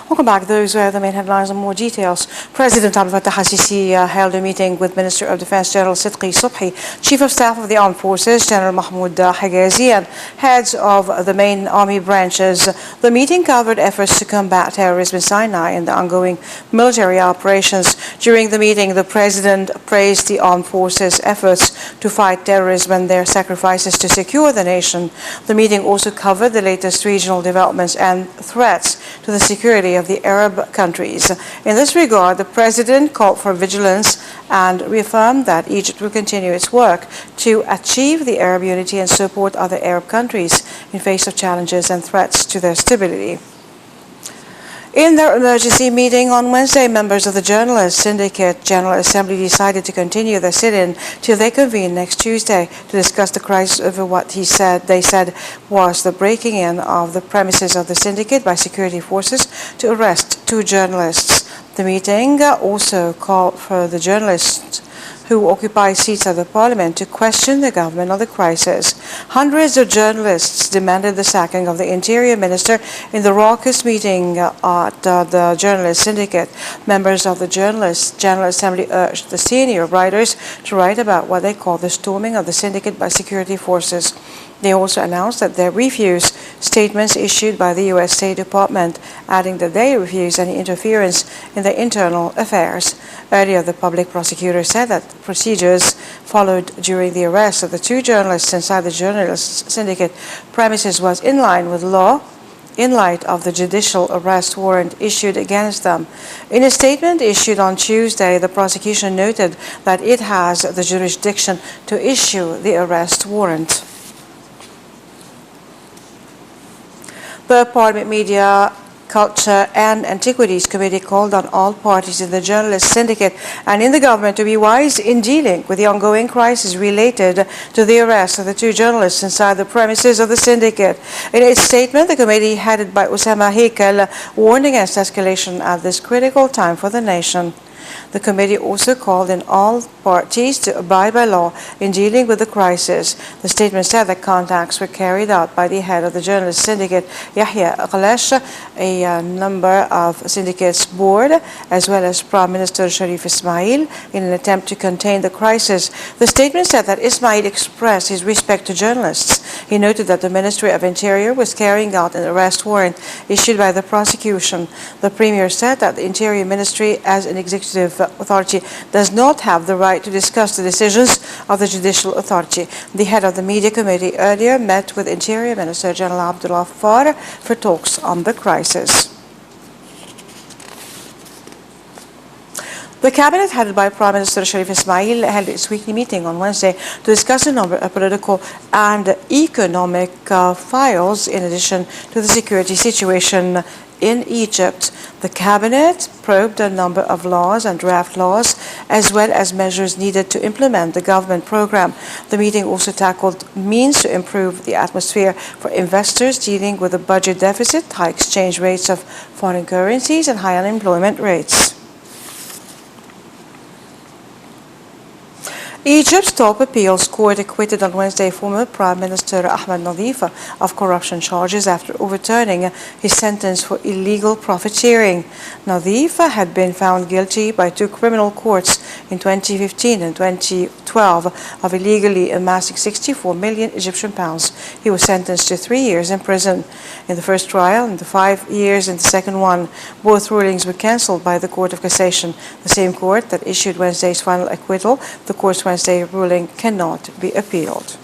Welcome back. Those were the main headlines and more details. President Abdel Fattah al-Sisi held a meeting with Minister of Defense General Sidqi Subhi, Chief of Staff of the Armed Forces General Mahmoud Higazi, and heads of the main army branches. The meeting covered efforts to combat terrorism in Sinai and the ongoing military operations. During the meeting, the President praised the armed forces' efforts to fight terrorism and their sacrifices to secure the nation. The meeting also covered the latest regional developments and threats to the security of the Arab countries. In this regard, the President called for vigilance and reaffirmed that Egypt will continue its work to achieve the Arab unity and support other Arab countries in face of challenges and threats to their stability. In their emergency meeting on Wednesday, members of the Journalists Syndicate General Assembly decided to continue their sit-in till they convene next Tuesday to discuss the crisis over what they said was the breaking in of the premises of the syndicate by security forces to arrest 2 journalists. The meeting also called for the journalists who occupy seats at the parliament to question the government on the crisis. Hundreds of journalists demanded the sacking of the interior minister in the raucous meeting at the journalist syndicate. Members of the Journalists General Assembly urged the senior writers to write about what they call the storming of the syndicate by security forces. They also announced that they refuse statements issued by the U.S. State Department, adding that they refuse any interference in their internal affairs. Earlier, the public prosecutor said that procedures followed during the arrest of the 2 journalists inside the Journalists Syndicate premises was in line with law in light of the judicial arrest warrant issued against them. In a statement issued on Tuesday, the prosecution noted that it has the jurisdiction to issue the arrest warrant. The Parliament Media, Culture and Antiquities Committee called on all parties in the Journalist Syndicate and in the government to be wise in dealing with the ongoing crisis related to the arrest of the 2 journalists inside the premises of the syndicate. In its statement, the committee, headed by Osama Heikel, warned against escalation at this critical time for the nation. The committee also called on all parties to abide by law in dealing with the crisis. The statement said that contacts were carried out by the head of the journalist syndicate, Yahya Aqlash, a member of the syndicate's board, as well as Prime Minister Sharif Ismail, in an attempt to contain the crisis. The statement said that Ismail expressed his respect to journalists. He noted that the Ministry of Interior was carrying out an arrest warrant issued by the prosecution. The Premier said that the Interior Ministry, as an executive authority, does not have the right to discuss the decisions of the judicial authority. The head of the media committee earlier met with Interior Minister General Abdullah Farr for talks on the crisis. The cabinet, headed by Prime Minister Sharif Ismail, held its weekly meeting on Wednesday to discuss a number of political and economic files in addition to the security situation in Egypt. The cabinet probed a number of laws and draft laws, as well as measures needed to implement the government program. The meeting also tackled means to improve the atmosphere for investors dealing with the budget deficit, high exchange rates of foreign currencies, and high unemployment rates. Egypt's top appeals court acquitted on Wednesday former Prime Minister Ahmed Nadhif of corruption charges after overturning his sentence for illegal profit-sharing. Nadhif had been found guilty by 2 criminal courts in 2015 and 2012 of illegally amassing 64 million Egyptian pounds. He was sentenced to 3 years in prison in the first trial and 5 years in the second one. Both rulings were cancelled by the Court of Cassation, the same court that issued Wednesday's final acquittal. The court's Wednesday ruling cannot be appealed.